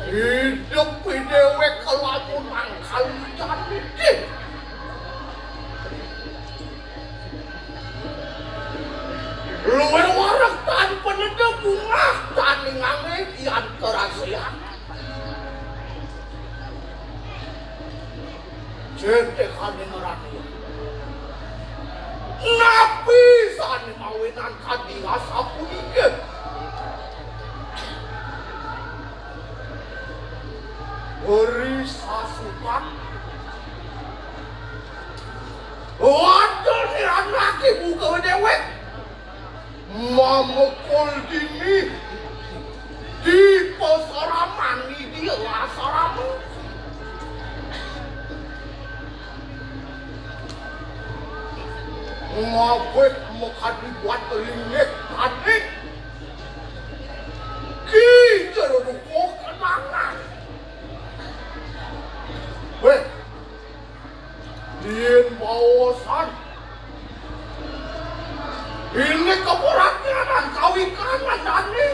hidup dewe kelamun mangkal cantik. Luwe warak tanpa neda bunga taning aneh di antara siang. Jente kane ngerani. Napi sani mawinan kadi asapu ike. Beri sasukan. Waduh ni anak ibu ke dewe. Mamukul dini di pasaraman ni dia lasaramu. Ngawet muka dibuat lingit tadi. Kita duduk kenangan. Weh, dien bawasan. Ini keporaknya dan kawikanan Dani.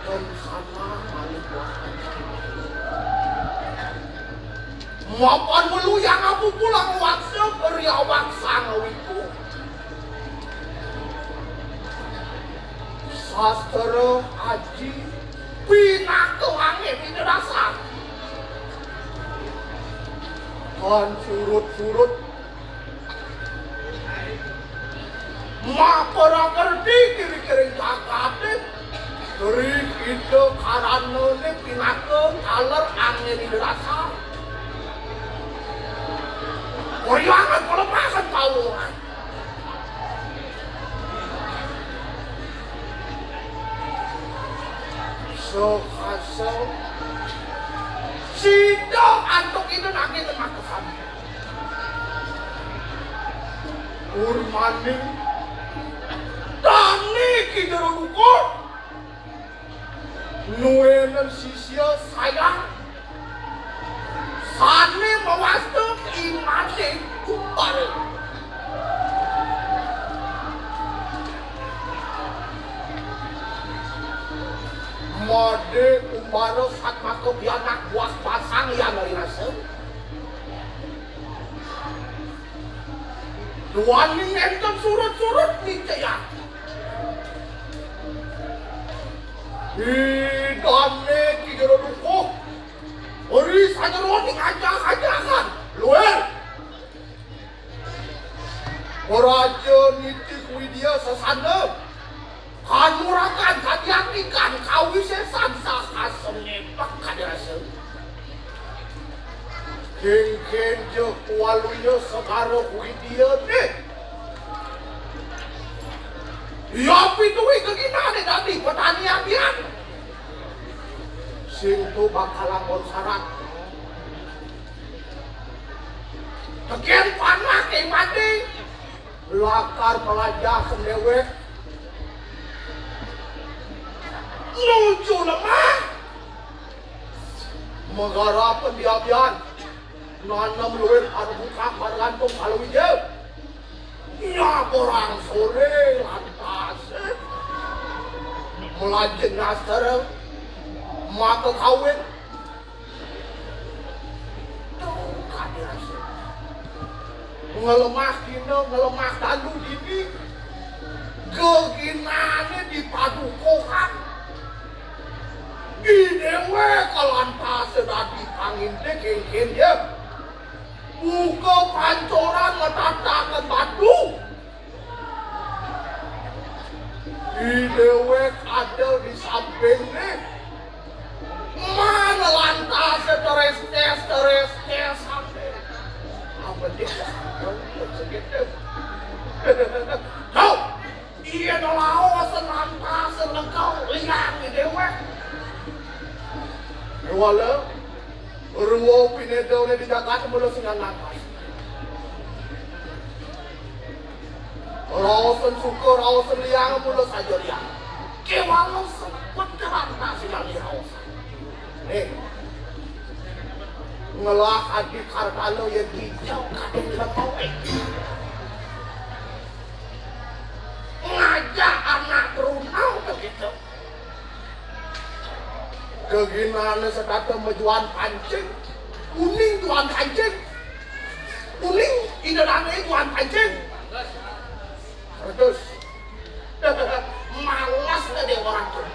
Dan sana balik waktu. Mapan melu yang aku pulang waksa beria waksa ngawiku. Sastra haji pinah ke angin ini rasa. Kan surut-surut mak orang ngerti kiri-kiri kakaknya dari itu karena ini pindah ke kaler angin ini rasa. Perjuangan pelemahan tawuran. Sehasel sidang antuk itu nanti temakasan. Urmaning tani kita rukur. Nuenan sisia sayang. Sani mewastu imane kumpal. Mode kumbaro saat masuk di anak buah pasang yang dari nasib. Duaning enten surut-surut nih caya. Hidane kira dukuh. Beri saja roning ajak-ajakan. Luer. Raja nitik widya sesanda. Kanurakan kadiatikan kawise sansa kasenepak kadirasa. Keng-keng je kualunya segara widya nih. Ya pitui keginane tadi petanian dia. Sing tu bakal lamun syarat. Tekian panah ke mati. Lakar pelajah sendewek. Lucu lemah. Megara pendiapian. Nanam luir pada buka pada gantung kalau hijau. Ya orang sore lantas. Melajeng nasar. Maka kawin tuh kadirasa ngelemah kina ngelemah dalu ini keginane di padukohan di dewe kelantas sedang dipangin dikengkin ya buka pancoran ngetatakan batu di dewe ada di sampingnya mana lantas teres sampai apa dia segitu kau iya adalah lantas lengkau liang di dewa wala ruwo pinedo di Jakarta mulu singan lantas rawasan syukur rawasan liang mulu saja liang kewalau sempat kerana singan liang nih ngelah adik kartalo yang hijau kadang lepau ngajak anak runau keginane sedata mejuan pancing kuning tuan pancing kuning indahane tuan pancing terus malas deh orang tuh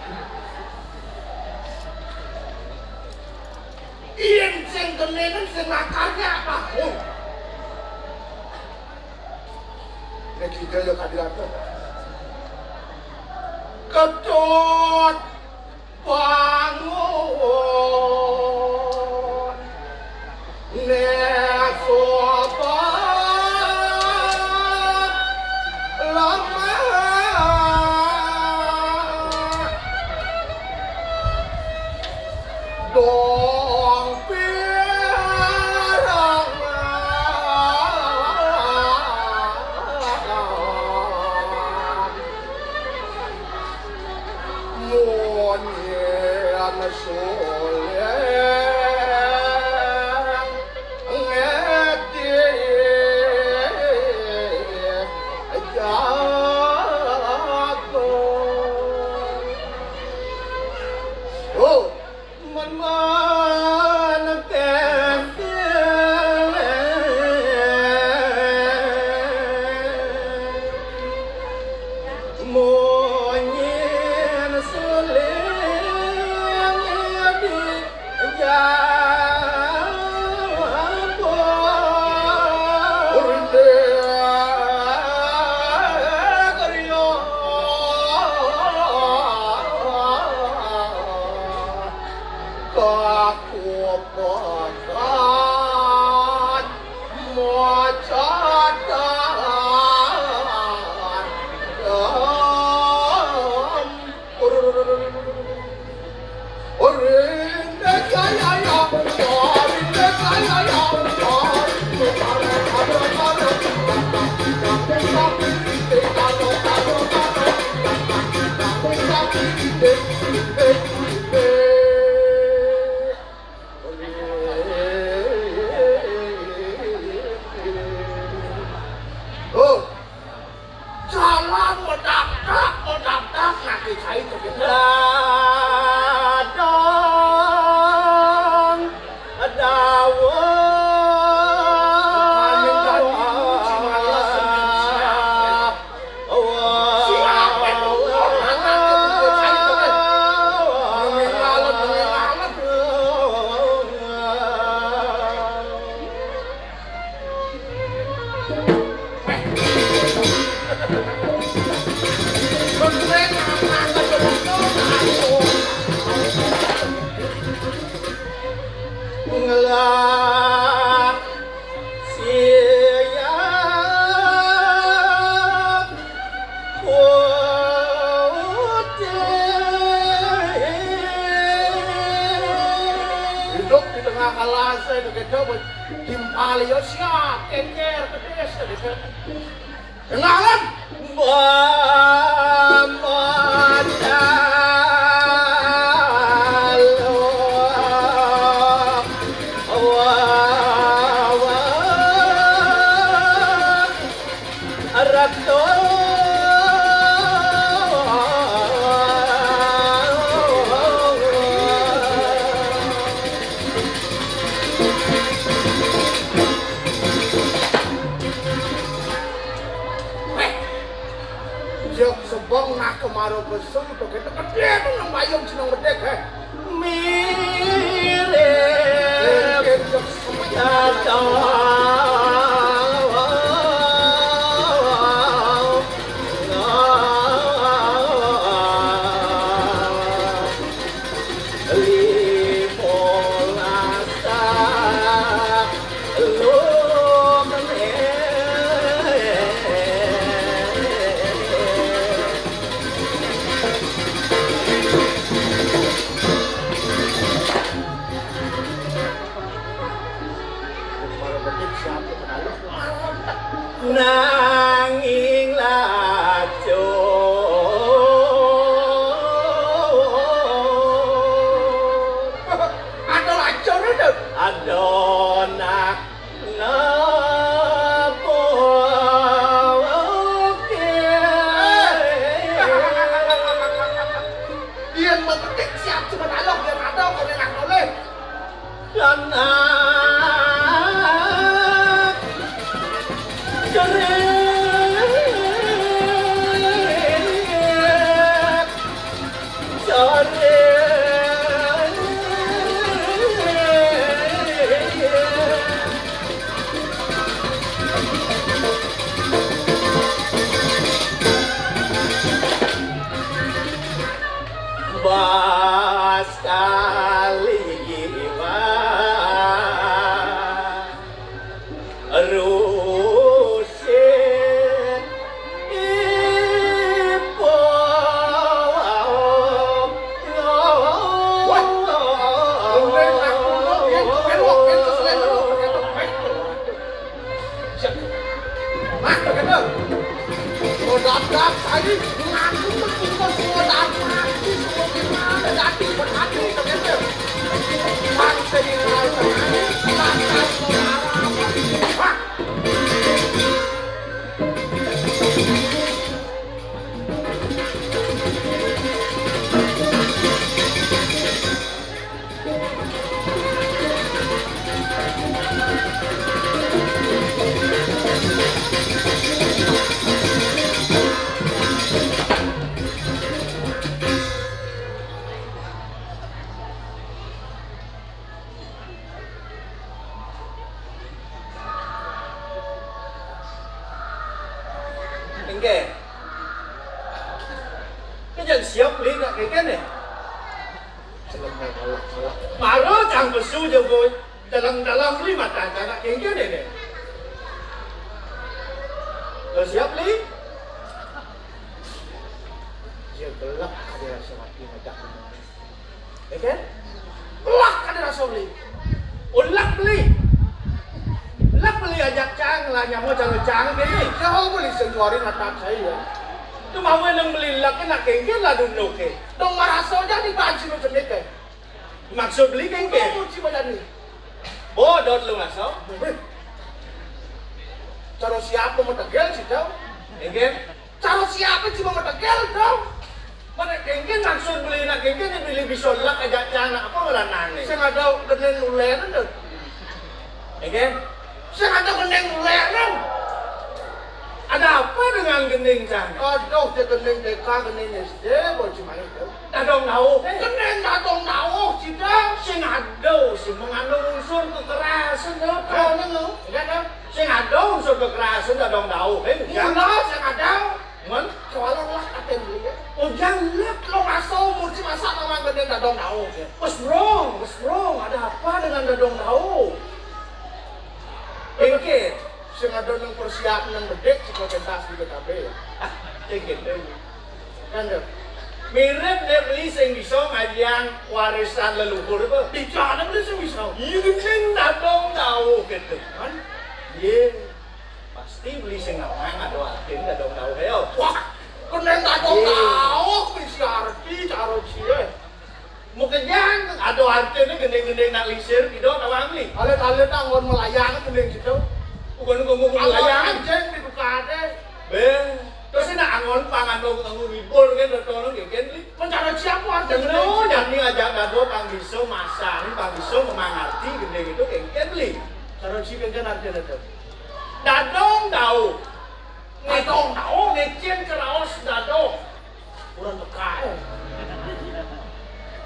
ien sing kenenen sing lakarnya apa nek kita yo kadilatan ketut bangun nek sobat lama dong pirang monyen soleng ngedi jago oh Jangan siap beli nggak kayak nih. Baru jangan besu je boy. Dalam beli mata jangan kayak nih. Lo siap beli? Dia gelap ada rasa mati ngajak beli. Kan? Gelap ada rasa beli. Ulak beli. Lak beli ajak cang lah nyamuk jangan gini. Jauh beli senjuarin atas saya. Tu mau yang beli lak nak kengke lah dulu ke. Dong merasa jadi banci macam ni ke. Maksud beli kengke? Kamu cuma jadi. Bodoh lu masuk. Cara siapa mau tegel sih tau? Kengke? Cara siapa cuma mau tegel tau? Mana kengke maksud beli nak kengke ni beli bisa lak ajak cang apa meranang ni? Saya ada kenen ulen tu. Kengke? Saya ada kenen ulen tu. Ada apa dengan gending cang? Aduh, dia kenen TK, kenen SD, boleh cuma itu. Dadong tahu. Kenen datang tahu, cita. Sing ada, sing mengandung unsur kekerasan tu. Kau nengu, ya kan? Sing ada unsur kekerasan dadong tahu. Mula saya ada. Man, Soalnya lah kata beli. oh jangan. Lo masuk, mesti masak nama kenen datang tahu. What's wrong? Ada apa dengan dadong tahu? Kengke? Sing ada nang persiapan nang bedek sing pentas di BKB ya. Kengke tu. Kan deh. Mirip dia beli sing bisa ngajian warisan leluhur apa? Tidak ada beli sing bisa. Iya gending dadong tahu gitu kan? Iya. Pasti beli sing namang ada artin dadong tahu heo. Wah, kenen datang tahu, bisa arti cara cie. Mungkin jangan ada artin ni gending-gending nak lisir tidak tawang beli. Ale-ale tangon melayang kenen situ. Bukan ngomong Melayang layangan. anjing di buka ada. Terus nak angon pangan angon ngibul kan datang orang kayak beli. Mencari siapa ada Jangan jangan ajak dado panggiso masang, panggiso memangarti gending itu kayak beli. cara cie kan arti ada. Dadong tahu. Dadong tahu. Ngecen keraos dadong. Kurang peka.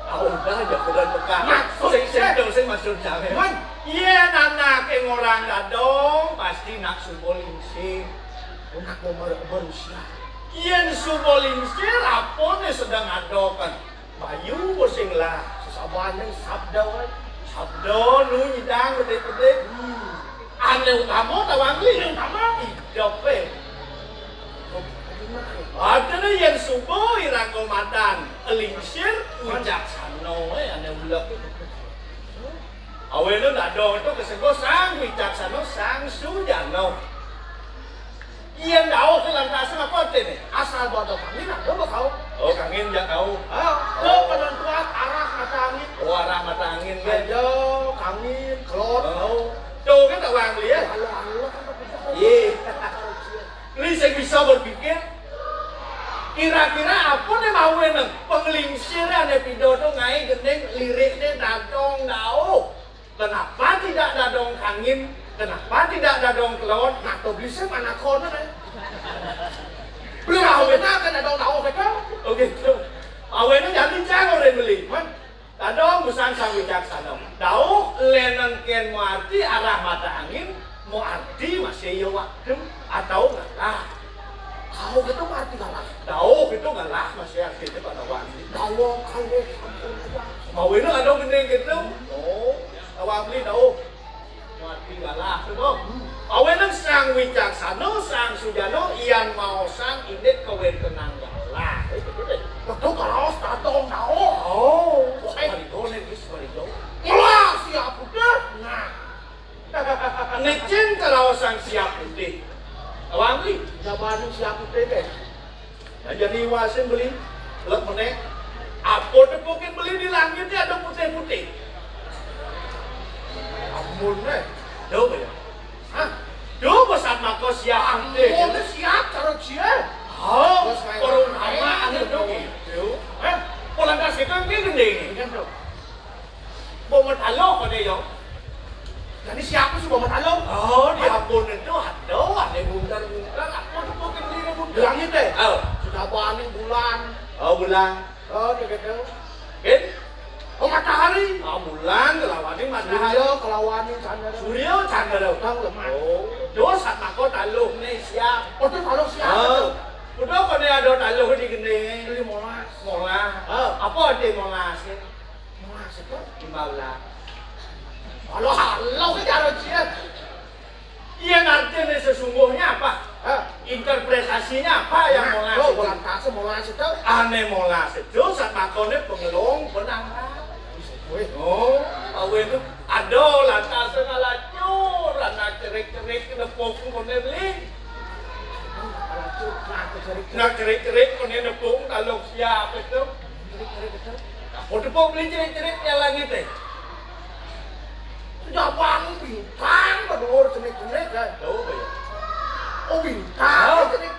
Udah aja bulan peka. Maksud Sing maksud jangan. Man. Iya anak yang orang dadong pasti nak subolingsi. Nak mau berusia. Iya subolingsi rapon sedang adokan. Bayu bosing lah. Sesaban yang sabda wai. Sabdo nu nyidang gede-gede. Ane utama tawang li. Utama. Hidup ada na yang subuh irang matan. Elingsir wijaksano ane ulap. Awen na dong itu kesego sang wijaksano sang sujano. Iyan daw kelantasan apa tene? Asal bodoh kami nak coba kau. Oh kangin jak kau. Ke penentuan arah mata angin. Oh arah mata angin kan. Ayo angin kelot. Oh. Tuh kan tak wang li ya. Halo. Iya. Ini saya bisa berpikir. Kira-kira apa nih mau neng pengelingsiran epidodo ngai gendeng liriknya dadong dao. Kenapa tidak dadong angin? Kenapa tidak dadong kelot? Nak tu bisa mana kau nih? Belum tahu kita kan dadong tahu kita. Oh gitu. Awennya jadi jangan orang beli. Dadong busan sang wijaksana. Dao lenang ken mau arti arah mata angin mau arti masih yo waktu atau ngalah. Kau gitu arti kalah. Dao gitu ngalah masih artinya pada waktu. Dawo kau ampun aja. Mau ini ada gendeng gitu. Oh, awak beli dao. Mati ngalah, betul? Awen nang sang wijaksana, sang sujano, iyan mau sang indit kawen kenang ngalah. Betul kalau datang tahu. Oh, balido nih guys, balido. Mulai siap udah. Nah, Ngecen kalau sang siap putih. Awak beli. jawaban siap udah deh. Nah, jadi wasin beli, lek meneh. Apa tuh mungkin beli di langitnya ada putih-putih. Ampun deh. Coba ya. Hah? Coba saat mako siap putih. Ampun siap cara cie. Oh, orang lama ada tuh gitu. Pulang kasih kan dia gendeng. Kan bro. Bawa talok pada yo. Jadi siapa sih bawa talong? Oh, di Ambon itu ada buntar-buntar. Apa tuh mungkin beli buntar? Langit deh. Oh, Sudah paning bulan. oh bulan. Oh, gitu. Kan? Oh, matahari. Oh bulan kelawanin matahari. Surya kelawanin candra. Surya candra. Tahu lemah. Oh, dos saat mako talok nih siap. Oh, itu kalau siapa Oh, tuh? Udah kau ni ada taluh di gini. Beli molas. Molas. Apa arti molas? Molas itu? 15. Halo, kejar dia. Yang artinya sesungguhnya apa? Interpretasinya apa yang molas Oh, itu? bulan kase molas itu. Aneh molas itu saat makonnya pengelong penangkap. Oh, awe itu ada lantas ngalacur, anak cerik-cerik kena pokok kena beli. Nak cerik-cerik kena nepung kalau siap itu. Udah pok beli cerik-cerik yang lagi teh. Jabang bintang berdor cenik-cenik kan. Tahu ya? Oh bintang cenik.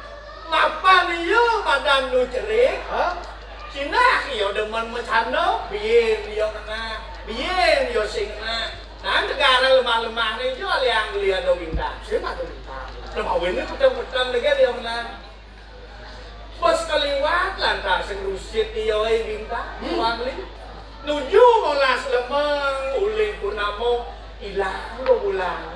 Ngapa nih yo badan lu cerik? Hah? Cina yo demen mencano, biar yo kena, biar yo sing kena. Nah negara lemah-lemah nih jual yang lihat do bintang. Siapa tuh bintang? Lemah ini petang-petang lagi dia menang. Bos kaliwat lantas serusit yo bintang, wangli. Nuju molas lemeng, uling punamo hilang lo bulan.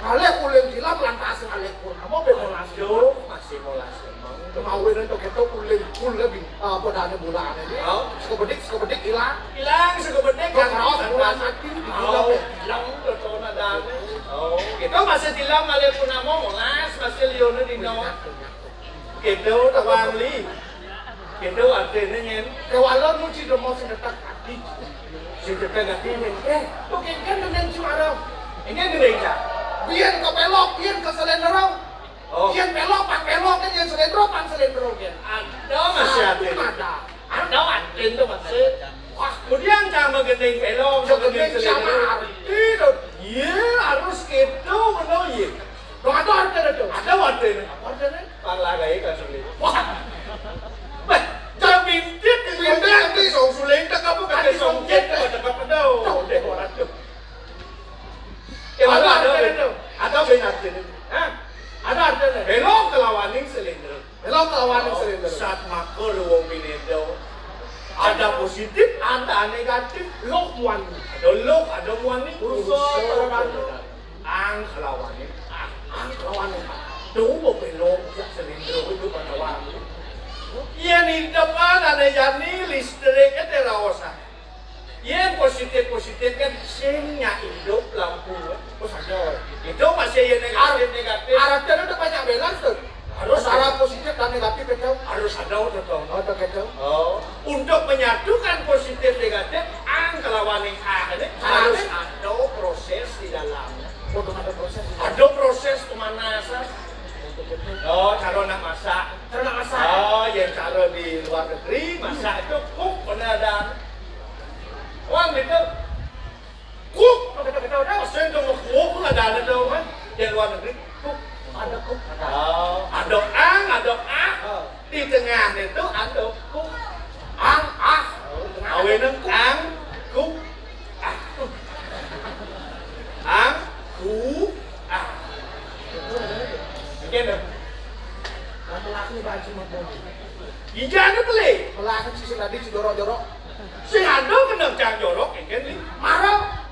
Kalian kulit hilang lantas kalian pun. Kamu bemolas Jo masih molas lemeng. Kemauin itu kita kulit lebih pedane bulan ini. Sekebedik hilang. Hilang sekebedek Kau harus bulan mati hilang. Hilang betul nadane. Oh, kita masih tilam kalian punamo molas masih lione di no. Kita tawang li. Kita artinya nyen. Kewalan muci do mau sedetak hati. Sing kita ganti nyen. Tuh kan dengan suara. Ini gede ya. Biar ke pelok, biar ke selendro. Biar pelok, pak pelok kan yang selendro, pak selendro kan. Ada masih ada. Ada itu masih. Wah, kemudian sama gendeng pelok, sama gendeng sama arti dong. Iya, harus gitu menolong. Dong ada arti itu. Ada artinya. Artinya? Panglagai kan sulit. Wah. Jangan bintik, bintik song suling tak apa kata song jet tak apa dah. Deh orang tu. Ada benar tu. Ada artinya. Belok kelawaning silinder. Belok kelawaning silinder. Saat makor wong binedo. Ada positif, ada negatif. Lok muan. Ada lok, ada muani. Urusan ang kelawaning. Ang kelawaning. Tuh mau belok silinder itu pada wangi. Yang di depan ada yani listrik itu rawasan. Yang positif kan singnya hidup lampu. Oh sadar. Itu masih yang negatif. Artinya itu banyak balance tuh. Harus arah positif dan negatif itu. Harus ada betul. Oh begitu. Oh, untuk menyatukan positif negatif, ang kelawaning ini harus ada proses di dalamnya. Oh ada proses. Ada proses pemanasan. Oh, cara nak masak. Cara nak masak. Oh, yang cara di luar negeri masak itu cook penadaan. Wang itu cook. Betul. Maksudnya itu mau cook penadaan itu kan di luar negeri cook. Ada cook. Oh, ada ang, ada ah. Di tengah itu ada cook. Ang ah. Awenan ang cook ah. Ang cook ah. Kena. Kamu laki baju mau. Ijane beli. Melaki sisi tadi si jorok-jorok. Sing ada kena cang jorok kan ni. Marah.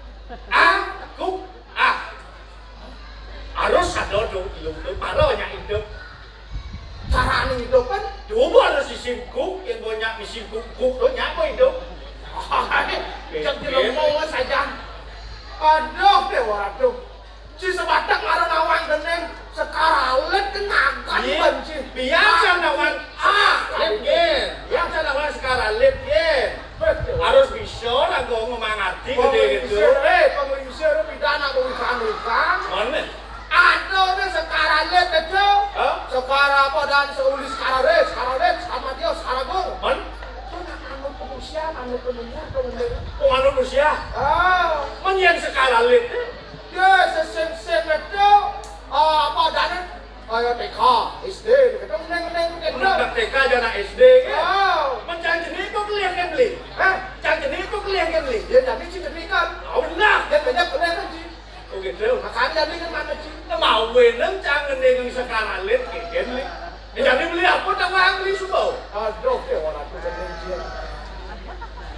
Aku harus ada dong hidup parahnya hidup. Cara ini hidup kan? Coba ada sistem cook yang banyak sistem cook tu nyapa hidup. Jangan ngomong saja. Aduh waduh. Si sebatak marah nawang geneng sekaralet kenakan benci. Biasa nawan lepgen. Biasa nawan sekarang lepgen. Harus bisa lah kau memangati gede gitu. Pengelisir pidana Amerika. Mana? Ada ni sekarang lep itu. Sekarang apa dan seulis sekarang sama dia sekarang go. Mana? Anu pengusian. Manusia. Menyen sekarang lep. Ya, sesem itu apa dan ayo TK, SD, begitu neng Anak TK dan SD kan? Mencang jenis kau kelihatan beli? Cang jenis kau kelihatan beli? Dia jadi sih kan? Oh benar. Dia banyak kelihatan sih. Oh gitu. Makanya jadi kan mana sih? Mau weneng cang dengan sekarang lihat kayak nih. Jadi beli apa? Tak mau beli semua. Aduh, dia orang tu geneng dia.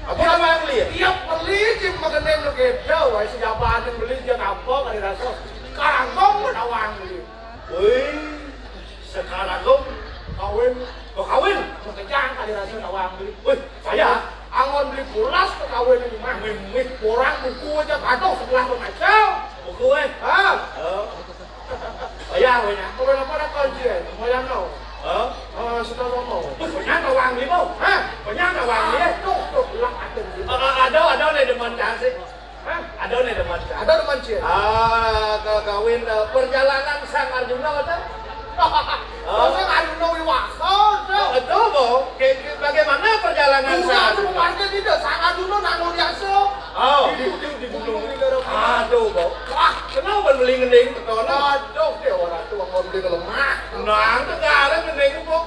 Apa yang beli? Iya beli sih mengenai lu gitu. Wah, siapa yang beli dia apa kali rasa? Sekarang kau mau nawang beli. Wih, sekarang kau Makejang kali rasa nawang beli. Wih, saya Angon beli pulas ke kawin ini mah. mimik Orang buku aja kado sebelah pemacau. buku Ah, Saya punya. kau apa nak kerja? Mau yang no? Sudah mau. Punya nawang di mau. Hah? Punya nawang di. Tuh, ulang ada di. Ada nih demen sih. Hah? Ada nih demen. Ada teman cie. Kawin perjalanan Sang Arjuna itu. Masa Arjuna Wiwaso tuh. Itu mau. Bagaimana perjalanan Sang Dua tuh Arjuna? kemarin tidak Sang Arjuna nanggung biasa. Di gunung. Aduh, mau. Wah, kenapa beli ngending ketona? Aduh, dia orang tua ngomong dia lemah. Nang tegara ngending kok.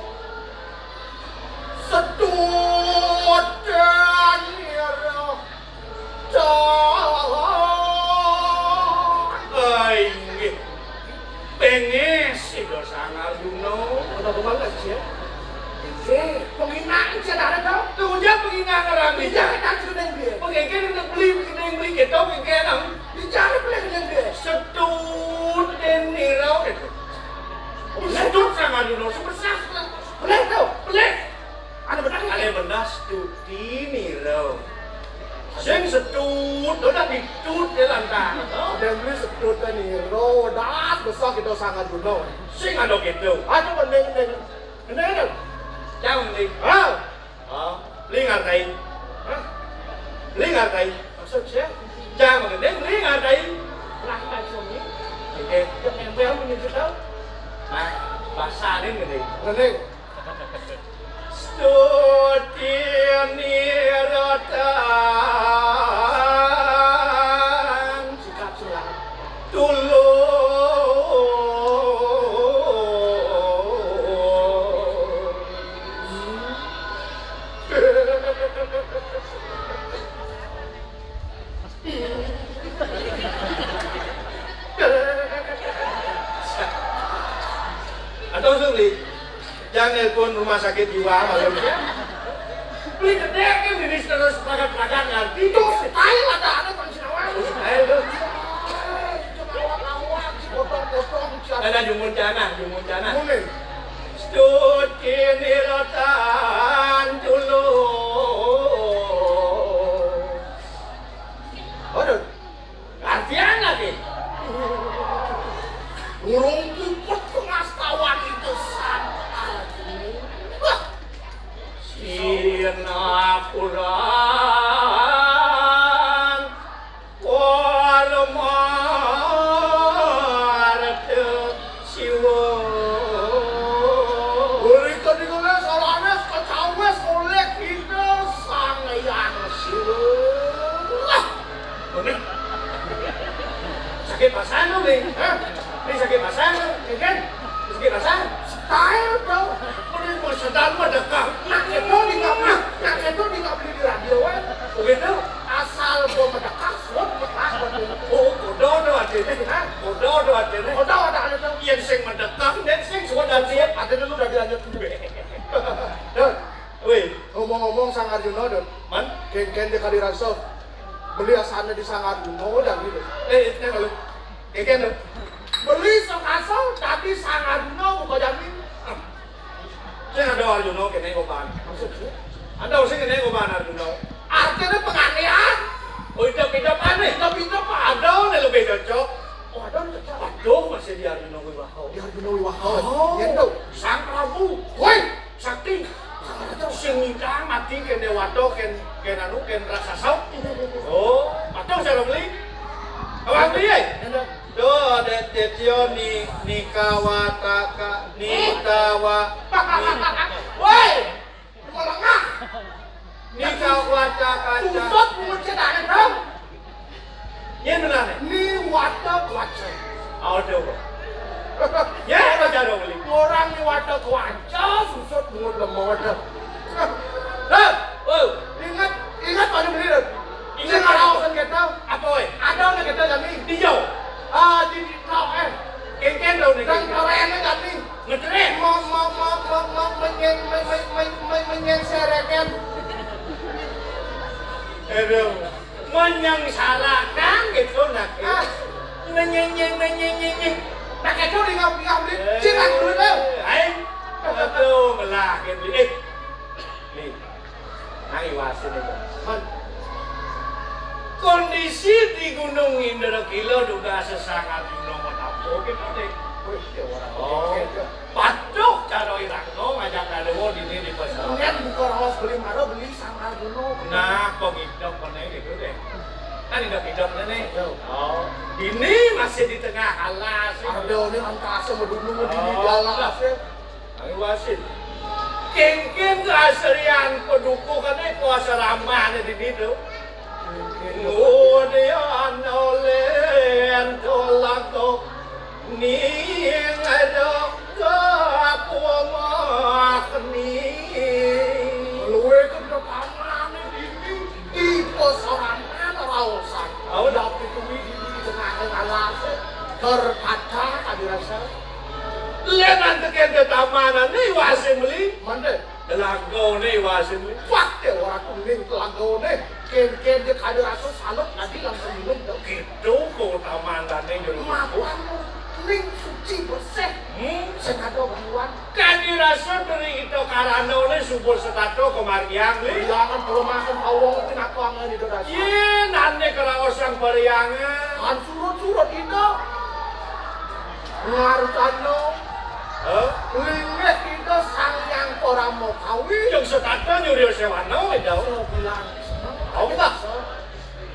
Sedut dan niro. Inggih. Penges itu Sang Arjuna. Udah kemana sih ya? Penghinaan sih ada tau? Tuh dia penghinaan orang Di dia. jalan kan sudah dia. Pengengke udah beli gitu pengengke nang. Di jalan boleh dengan dia. Setut dan nirau itu. Setut Sang Arjuna sebesar. Boleh tau? Boleh. Ada benar kan? Ada benar stuti nirau. Sing setut udah ditut di lantai. Dan beli sedut dan niro. Das besar kita sangat gunung. Sing ada gitu. Ada benar. Benar. Jangan nih. Beli ngartai. Hah? Beli ngartai. Maksud saya? Jangan mending beli ngartai. Langkah suami. Oke. Yang nempel menyusul tau? Nah, bahasanin gini. Benar. Stuti niratan Sikap silang. Atau Suli, jangan nelpon rumah sakit jiwa malam ya. Beli gede kan ini terus pakai ngerti. Itu style ada pensiunan. Ayo tuh. Awak-awak potong-potong Ada jumun jana. Mungkin. Stuti niratan tulus. Aduh. Artian lagi. Burung puput pengastawan itu santai. Sina Quran Walmarte Siwa. Berikan dikulis soalnya kecawes oleh kita sang yang siwa. Bener. Sakit pasan dong nih. Ini sakit pasan kan? Sakit pasan. Style dong. Ini mau sedang mendekam. Nak itu di radio kan. Begitu? Asal gua mendekat, suat mendekat. Oh, kodoh adanya. Kodoh adanya. Oh, tahu ada tuh. Yang sing mendekam dan sing suat adanya. Ada dulu udah dilanjut. Dan Wih, ngomong-ngomong Sang Arjuna dan man? geng-geng di Kaliraso beli asalnya di Sang Arjuna dan gitu. Ini kalau keken tuh. Beli sekasau tadi Sang Arjuna buka jamin. Saya ada Arjuna kene oban. Maksudnya? Ada sing kene oban Arjuna. Artinya penganehan. Oh, itu aneh. Pindah-pindah Pak. Ada nih lebih cocok. Oh, ada nih cocok. Aduh, masih di Arjuna Wiwaho. Di Arjuna Wiwaho. Oh. Gitu. Sang Prabu. Woi, sakti. Sing nikah mati kene wato ken anu ken raksasa. Oh, atau saya beli. Awak beli ya? Tuh, ada tetio nikawataka nitawa. Woi, melengah. Nikawataka. Susut mencedak dong. Iya benar nih. Ni watak waca. Aduh. Ya, apa cara beli? Orang ni watak waca, susut mungut lemot. Hah? Oh, Ingat pada beli dah. Ingat Ingat pada. kawasan kita. apa weh? Ada nih kita jami. Dijau. Di kau Kengken tau nih. Dan kawasannya jami. Ngetren. Menyengsarakan. Aduh. Menyengsarakan gitu nak. Menyeng. Nak itu di ngau beli. Cilang dulu tu. Aduh, melah kan beli. Nih, nang iwasin itu. Man, Kondisi di Gunung Indrakila duga sesangat nomor tapo gitu deh. wih, ya orang Oh, kecil. patuh cara irangno ngajak kadewo di pasar. Kemudian buka rawas beli maro beli sama gunung. Nah, pengidap mana gitu deh. Kan hidup nih. Oh, Ini masih di tengah alas. ada ini antara medunung di jalan. Nang iwasin. Kengken keasrian pedukuh kan kuasa ramah di situ. Kemudian oleh tolak ning ada kapumakni Luwe ke depanane ini di posorangan raosan. Oh, dapet itu di tengah alas. Terkata kadirasa. lenan teken ketamanan nih wasin beli Mande, lago nih wasin beli fakte orang kuning kelagone. Ken dia kadirasa salut lagi langsung minum. gitu kok tamanan nih juru Makan ning suci bersih. Senado banguan. kan dirasa dari itu karena nih subur setato kemariang beli Jangan belum makan awong itu aku angan itu dasar. iya nane kerawasan periangan Kan surut-surut itu. Ngarutano. Lingeh itu sang yang orang mau kawin. yang setato nyuri sewano itu Saya bilang, Oh, kita?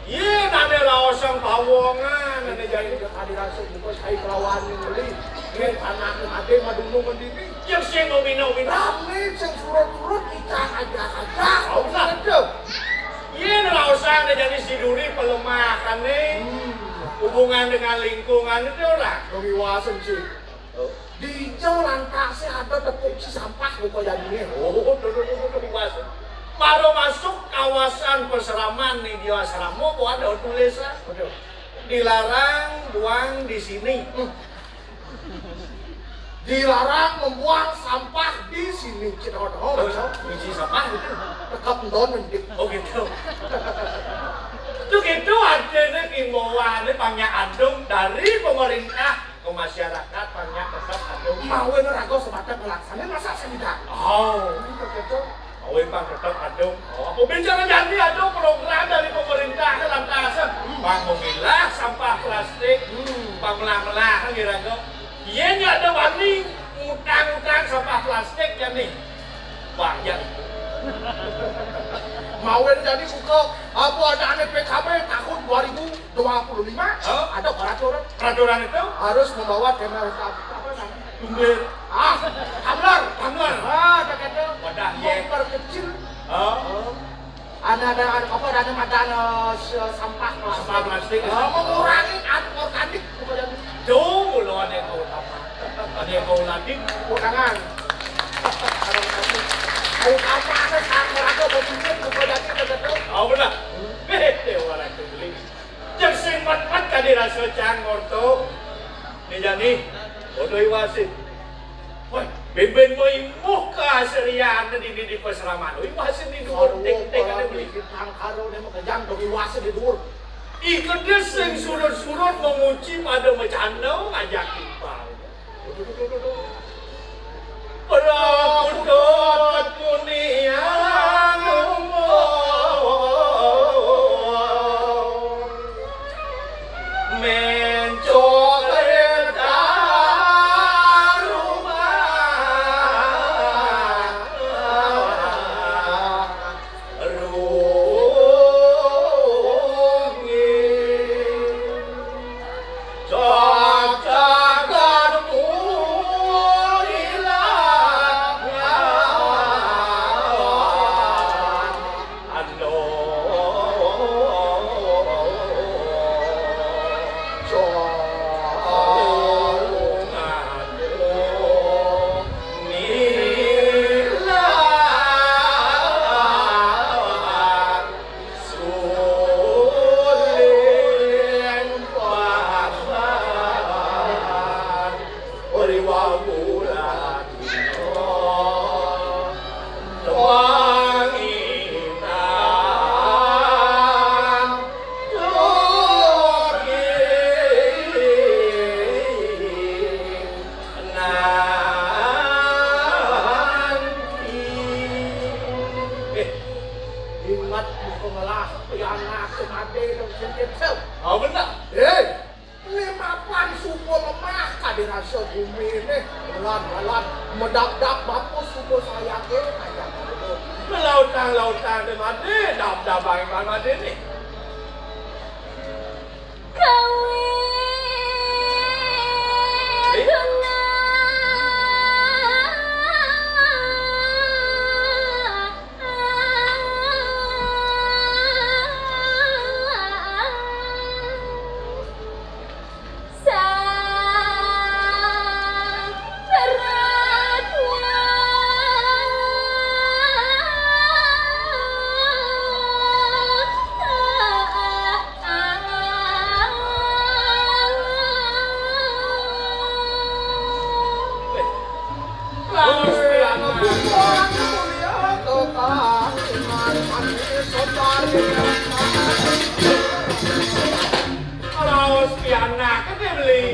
iya nane rawasan pawongan nane jadi jadi tadi rasa juga saya kelawan yang beli. Ini anak ade madunung mendini. yang sih nomi-nomi Rame sing surut-surut ikan aja. Oh, kita? Itu. iya rawasan jadi siduri pelemahan nih hubungan dengan lingkungan itu lah. Demi wasen sih. Di jauh lantasnya ada tepung si sampah lupa jadinya. Oh, dewasa. Baru masuk kawasan perseraman nih di asrama, gua ada tulisan dilarang buang di sini. Dilarang membuang sampah di sini. Kita Oh, ngomong. biji sampah gitu. Tetap ndon mendik. Oh gitu. Itu gitu adanya himbauan pangnya andung dari pemerintah ke masyarakat pangnya tetap andung. Mau rago sebatas melaksanakan masa saya tidak. Oh. Itu gitu. Awin bang tetap adung. Oh, aku bicara jadi ada program dari pemerintah dalam tahasan. Bang memilah sampah plastik, bang melah-melah kan kira-kira. Iya nggak ada wani utang-utang sampah plastik ya nih. Banyak. Mau jadi buka apa ada aneh PKB tahun 2025 ada peraturan Peraturan itu harus membawa tema apa namanya? tumbler. Tumbler. Ada kata Wadah ye. memperkecil. Oh. Ada apa? Ada madan sampah Sampah plastik. mengurangi organik. Tuh lo ada yang kau utama. Ada yang kau latih. Kurangan. Ayo apa ada sama ada berpikir kepada kita. Oh benar. Bete orang itu beli. Yang sempat-sempat kan dirasa cangor tuh. Ini jadi bodoh iwasin. Woi, ben mau imuh keasrian di peseraman. Iwasin di dhuwur tek-tek ada beli. Tang karo ne makajang dong iwase di dhuwur. Ikut dia sing surut-surut menguci pada macandau ngajak timbal. Perakudot kuniang mencok kereta ingat pengelah pianak semade dan senjata. Oh benar. Limapan suku lemah kadirasa bumi ini bulan-bulan medap-dap bapus suku saya ke kayak gitu. Lautan di mana? Dap-dap bang mana ni? Kalau pianak kan dia beli.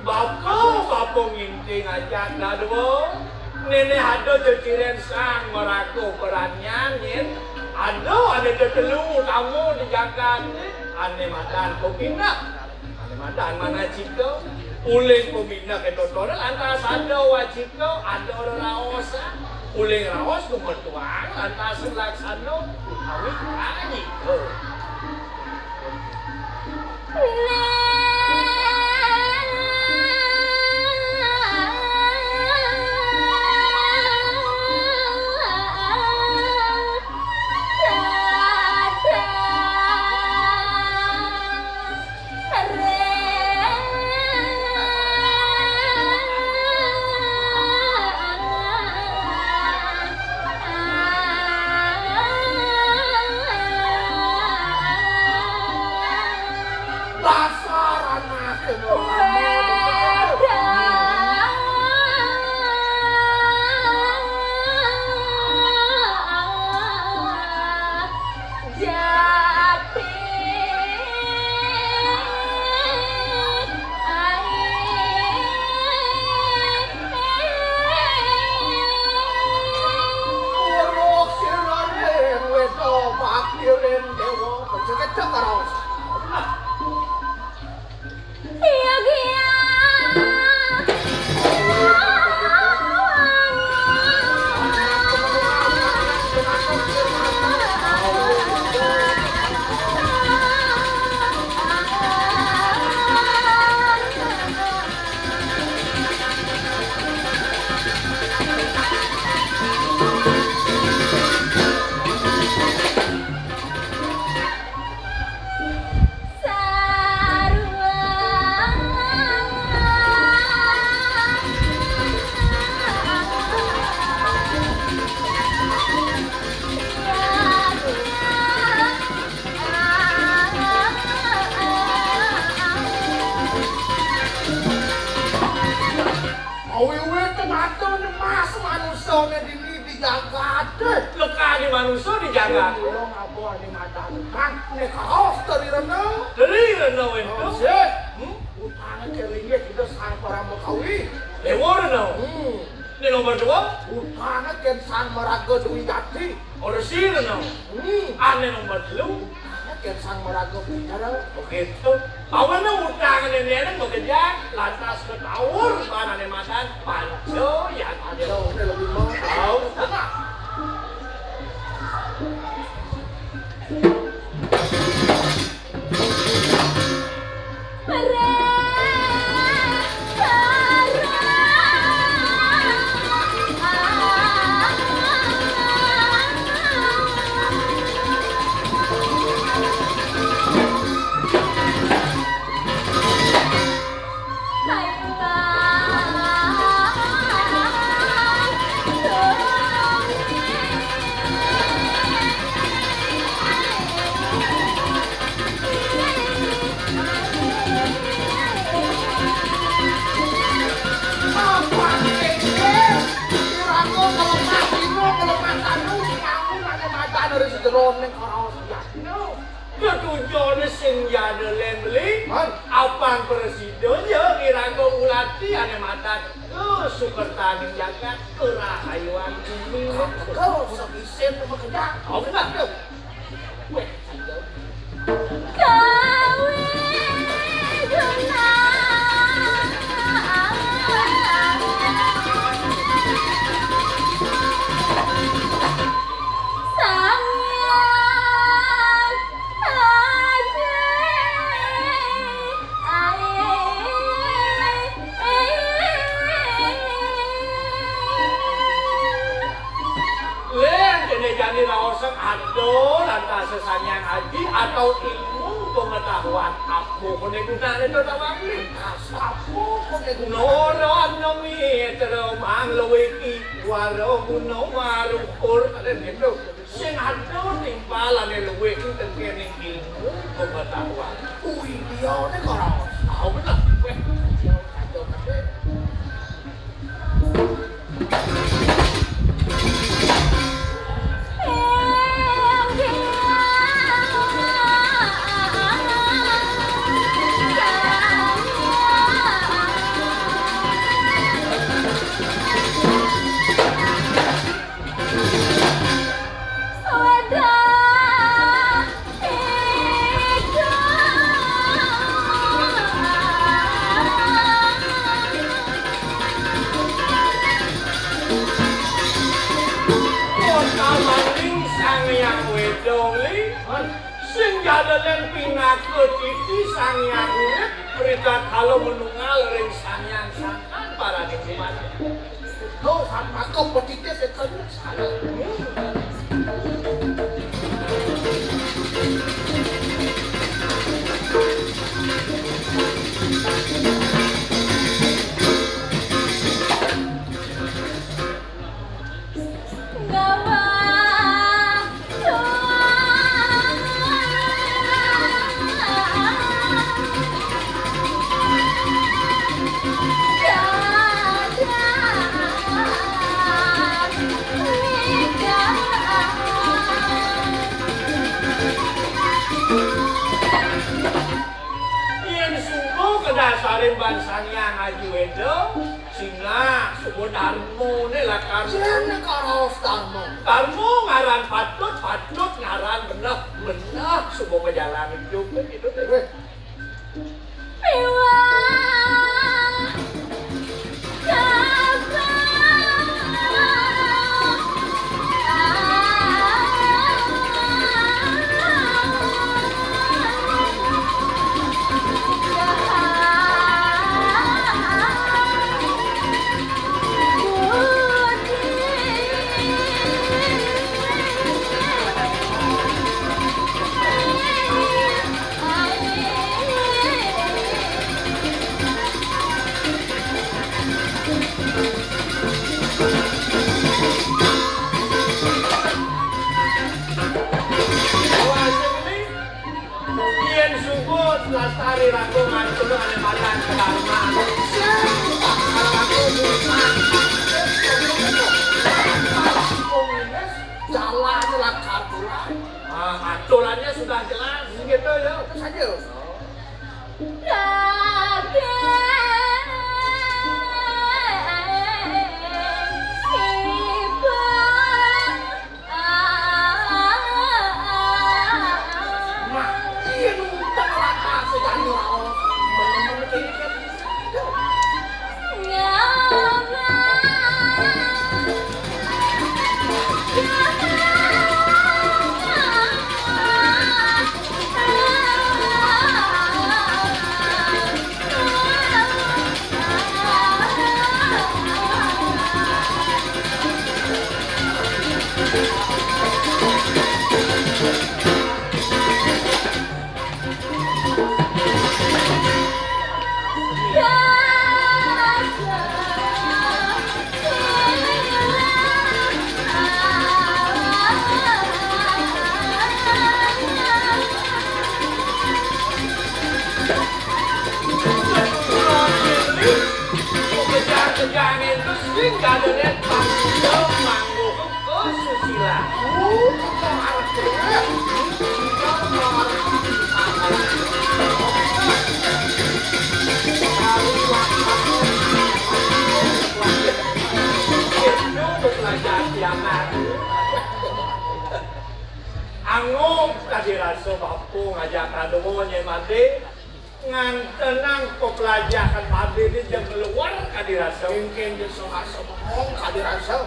Bapak nginting aja dah dulu. Nenek ada jadiran sang meraku perannya nih. Ada telu tamu dijaga nih. Ane madan pembina. Ane madan mana ciko? Uling pembina ke totoran antara ada wajiko ada orang raosa. Uling raos kemertuan antara selaksana awik lagi. Manusia dijaga. Belum apa ni madan. Kan ni kaos dari renau. Dari renau itu. Sih. Utang ke ringgit kita sang para Mekawi. Lewo renau. Ini nomor 2. Utang ke sang Meraga Dwi Jati. Orang si renau. Ane nomor 3. Ke sang Meraga Bicara. Begitu. Awan utang nenek bekerja lantas ketawur mana ni madan panco ya ada. Jauh ni lebih mau. Tahu. Ketujuan sing jada lembeli, apang presiden ya kira kau ulati ane mata ke sukertani jagat kerahayuan bumi. Kau sebisen sama kerja. Kau enggak tuh. Jadi rawasak ado lantas sesanyang haji atau ilmu pengetahuan aku kone gunane to tawang aku kone gunoro anomi teromang leweki waro guno marupur ada gitu sing ado timpalane leweki tengkene ilmu pengetahuan Dia ne karo. tahu bener weh Adalah pinaka titi sangyang urip berita kalau menunggal ring sangyang sangkan para nikmat. Kau sama kau petite sekali salah. Dasarin bansang yang Haji Wedo singa suku Darmo ini lah Karmo Siapa karo Darmo? Darmo ngaran patut ngaran bener suku menjalani hidup gitu deh Lastari rakungan penuh ada makan kedarman. Jalannya lah aturan. Aturannya sudah jelas gitu ya. Itu saja. Susila. tadi rasa bapu ngajak radowo Nyai Made ngantenang pepelajaran Made ini jam keluar tadi rasa Mungkin dia serasa bohong kadirasa.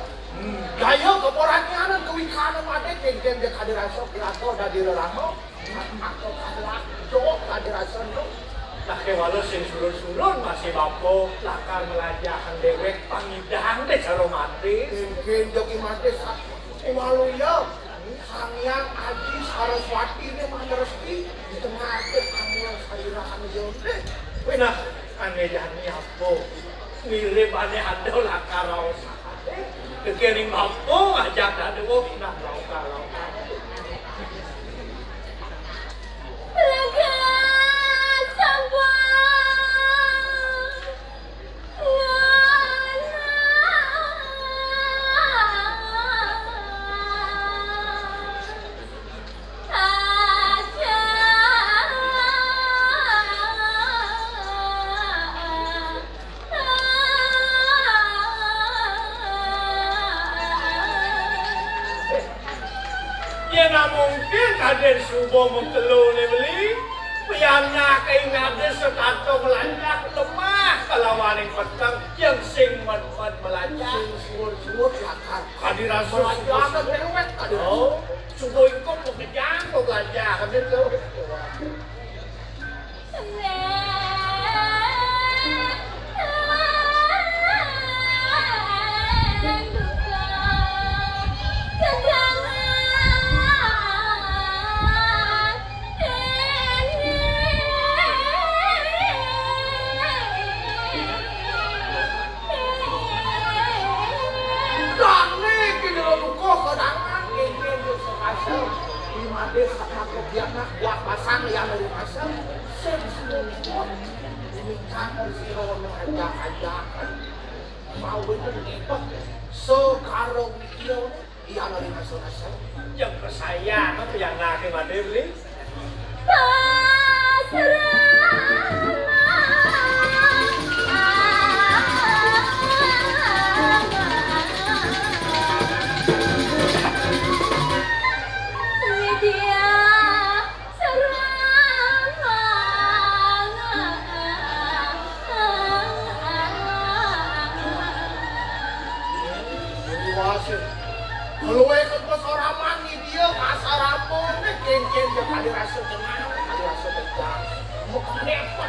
Gaya keporakianan kewikanan Made kengken dia kadirasa pilato dari relamo. Atau kadirasa kadirasa itu. Nah walau sing surun-surun masih bapu lakar melajakan dewek pangidang deh cara Made. Mungkin joki Made walau ya. Sangyang Aji Saraswati ini mah rezeki di tengah itu kamu yang sarirahan jone. Nah, aneh jani apa? Mirip aneh ada lakar raos. Kekiring bapu ngajak dadewo nah lauka-lauka. Mungkin kader subuh mengkelu beli piyana keingade setato melanjak lemah kalawaning petang yang sing men-men melanjak Suwur-suwur lakar kadiran melanjakan dewek kadirasa. oh subuh itu mengejar melanjak kadir itu buat pasang yang dari pasang semua ini kamu siro mengajak-ajakan mau bener ngipet sekarang mikir iya dari pasang yang kesayangan piyana keingade beli kalau ikut pesoraman nih dia pasar ramon nih kengken dia kadirasa tenang kadirasa tegang mau kenapa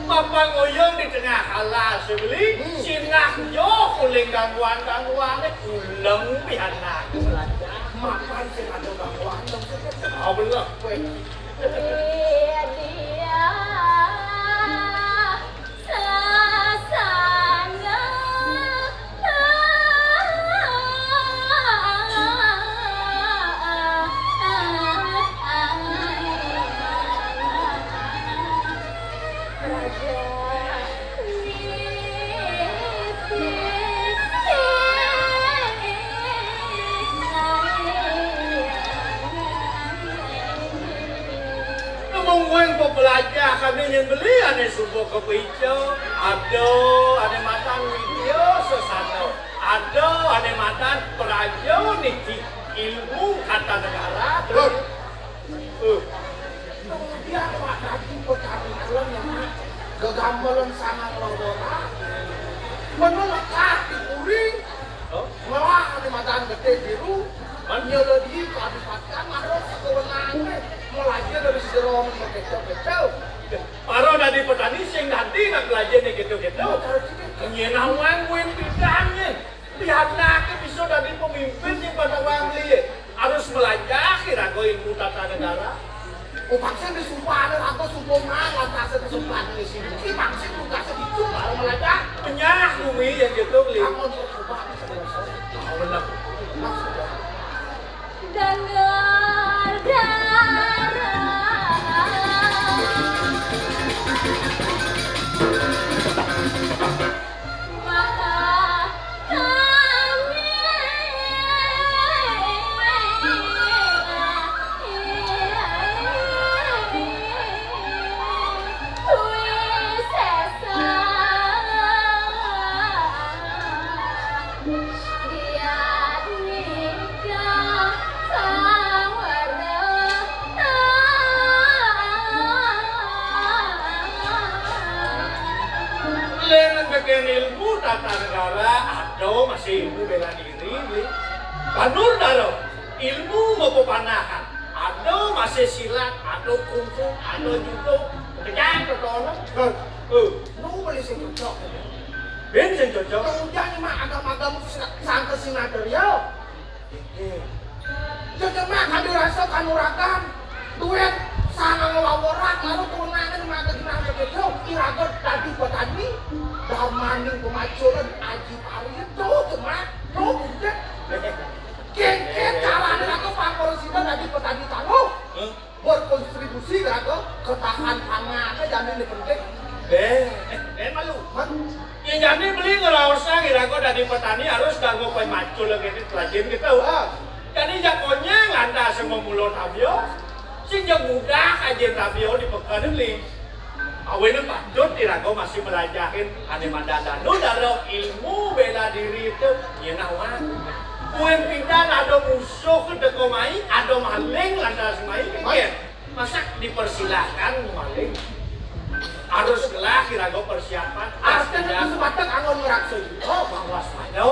Bapak ngoyong di tengah halas sebeli sinah yo kuling gangguan-gangguan uleng pihana belanja makan sih ada gangguan dong oh bener Mungkin pembelajar kami yang beli ane subuh kepicu, ane matan video sesano, ane matan perajo niti ilmu kata negara. dia pak tadi petani tuan yang kegambaran sangat lorora menelekat di kuring melah ane matan gede biru nyeledi keadipatan ada kewenangan melajah dari sejeroan kecil-kecil Paro dari petani sing nanti nak belajar nih gitu-gitu. Nyenawang wen bidangnya. Lihat nak bisa dari pemimpin yang pada wangli harus belajar kira ilmu tata negara. Paksa disumpah ada atau sumpungan lantas disumpah di sini. Ini paksa juga segitu baru belajar. Penyah bumi yang gitu beli. Kamu untuk coba Benar. Dengar darah maka kami dia nikah tata negara, aduh masih ilmu bela diri, Banur daro, ilmu mau pepanahan, aduh masih silat, aduh kungfu, aduh judo, kejar ketolong, Nu beli sing cocok. ben sing cocok. Kemudian mah agama-agama sangke sinader ya. Cocok mah kami rasa kanuragan, duit sangat ngelawaran, lalu kewenangan mata dinamika kecil, iragot tadi petani, damaning pemacuran aji parian, cocok mah, cocok. Kengket caranya aku Pak Presiden tadi petani tangguh, berkontribusi ke ketahan pangan, jamin di penting. Malu. Ya jadi beli ngelaosnya kira-kira dari petani harus ganggu pemacul lagi ini pelajin kita. Jadi jakonya nganda semua mulut tabio, sing yang mudah aja tabio di pekan ini. Awalnya patut kira-kira masih belajarin ane mandana. Nu daro ilmu bela diri itu nyenawan. Kuen pindah ada musuh ke dekomai, ada maling lantas main. Masa dipersilahkan maling? Harus gelah kira-kira persiapan. Artinya itu sebatang angon ngeraksa. Oh, mawas mano.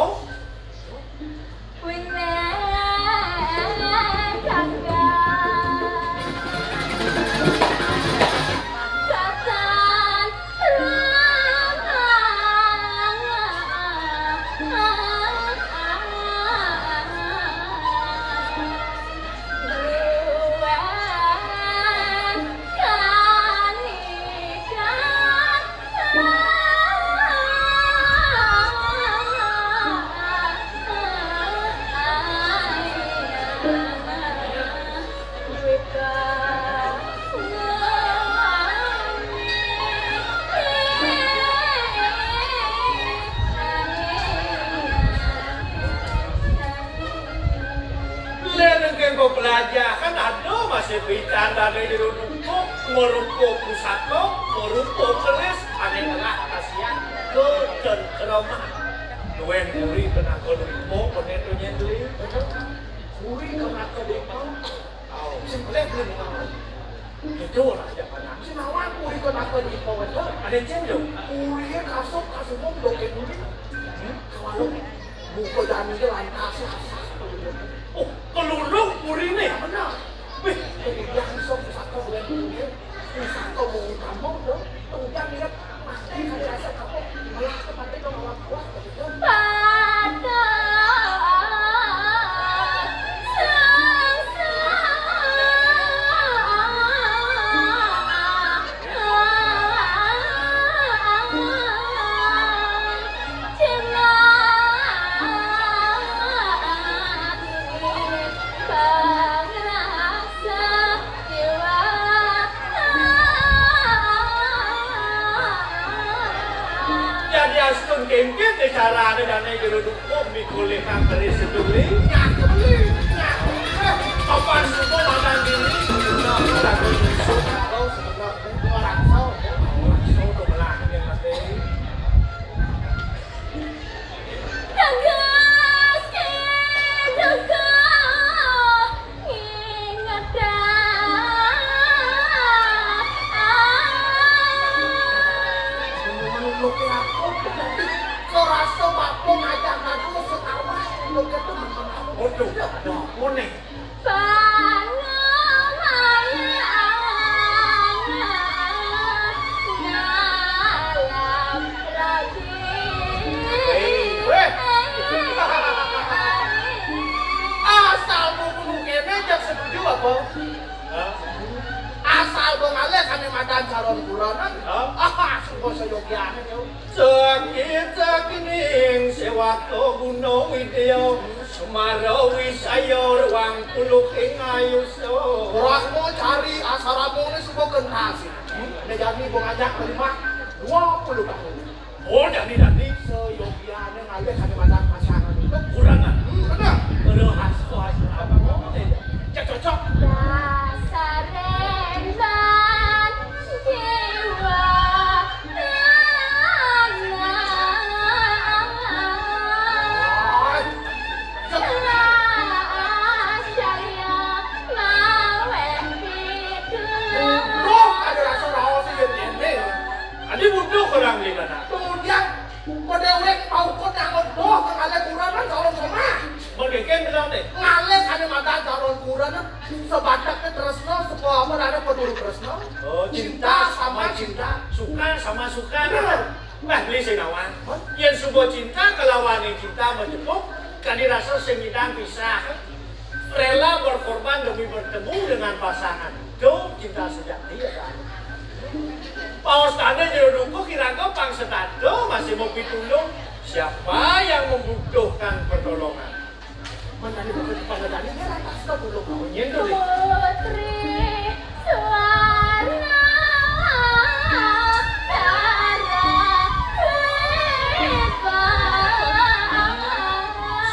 Pelajar kan ada masih bicara dari rumput, merumput pusako, merumput keris, ada tengah kasihan ke dan keromah. Duen kuri kena kelumpuk, kena tu nyendeli. Kuri kena kelumpuk. Oh, Simpelnya belum tahu. itu lah jangan. Senawan kuri kena kelumpuk itu. Ada cendol. Kurinya kasut mau bloket kuri. Kalau buka jamnya lantas Oh, kelulung kuri ni. benar. Wih, Yang sok satu bulan kemudian, satu mau kampung dong, kemudian dia pasti kali rasa kamu malah tempatnya dong malah kuat begitu. Kengkit cara ada dana geruduk kok mikulih kangkeri seduli. Kapan semua makan diri? Lagu musuh kau sebenarnya orang sau untuk melakukan yang mati. Rasa bapak ngajak aku sekawan untuk ketemu kamu. Waduh, kuning. Asal buku kene jak setuju apa? Asal bengalih kami madan calon buronan. Semua seyogiane yo. Sakit sakining sewaktu gunung ideo Semarawi sayor wang puluk ing ayuso Rasmu cari asaramu ini semua kentasi. Ini jadi mau ngajak terima 20 tahun. Oh, dani Seyogiane ngalih kami madan pasangan itu. kurangan. Benar. Aduh, hasil apa mau deh. Cocok. Dasar remban jiwa. Adi butuh orang di mana? Kemudian kodewek baturana sebataknya tresno sepoaman ada peduli tresno. Oh, cinta sama cinta, suka sama suka. Nah, beli senawan. Yang sebuah cinta kelawan cinta menjemput, kan dirasa semidang pisah. Rela berkorban demi bertemu dengan pasangan. Itu cinta sejati ya kan? Paus tanda jodohku kira-kira pangsetado masih mau pitulung. Siapa yang membutuhkan pertolongan? Menjadi begitu pengadani dia lantas kau dulu kau Nyentuh deh. Putri Suwarna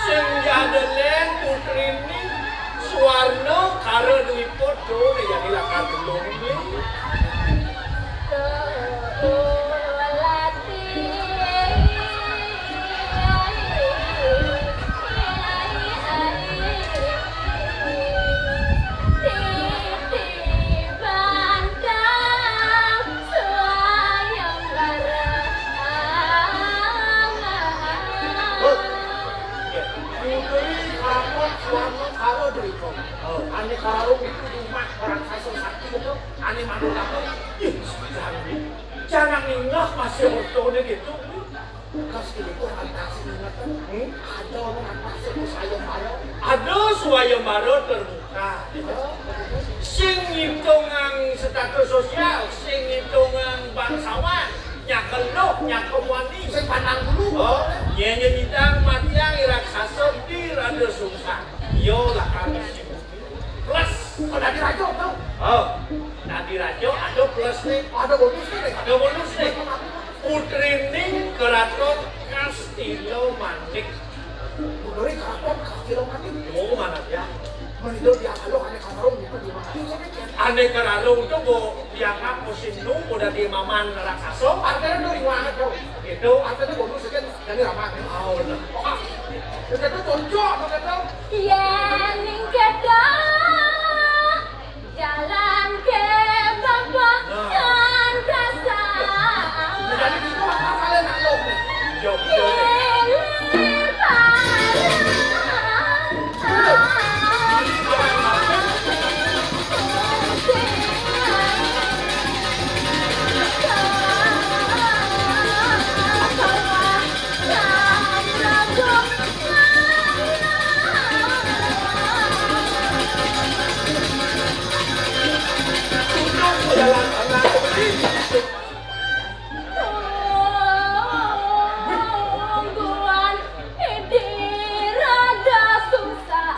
Senjadelen putri ini Suwarno karo duit podo nih jadi lakar belum ini. Ane karung itu rumah orang sasol sakti betul. Ane manul apa? Jangan ingat masih ortone gitu. Bekas itu antasi ingat kan? Ada orang masuk ke sayang marah. Ada suaya maro terbuka. Sing hitungan status sosial, sing hitungan bangsawan, nyakeluh, nyakewani. Saya pandang dulu. Oh, iya nyedang matiang irak sasor di rada sungsang. Yo lah kami sih. Plus, Ada di rajo tau? oh, tadi rajo ada plus nih, Ada bonusnya nih. ada bonus nih. Putri ning keraton Kastilo Manik. Dari keraton kastilo mati. Mau mana ya? Menidor dia kalau ane karung itu di mana? Ane keralung tuh mau dianggap musim nung udah di maman raksasa. Artinya dari mana tau? Itu Artinya bonusnya jadi ramah. oh bener. Oh, itu tonjok apa tau? Yen kedah jalan ke bawah dan rasa Jadi itu apa kalian nalog nih? Jom jom deh. Jalan tengah seperti Tungguan di rada susah.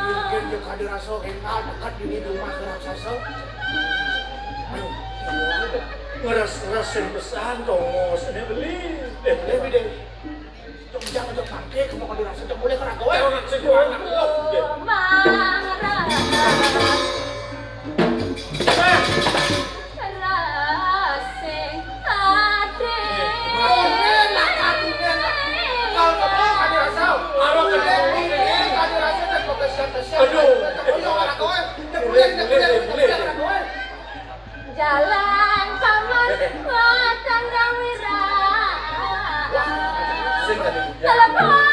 Mungkin juga dirasa kenal dekat di rumah raksasa. ngeres-ngeresin pesan dong, ini beli deh. Jangan jauh pakai, kamu kalau dirasa jauh boleh kerang kowe. Orang sejualan deh. Jalan paman matan rawira. Sing tadi. Telepon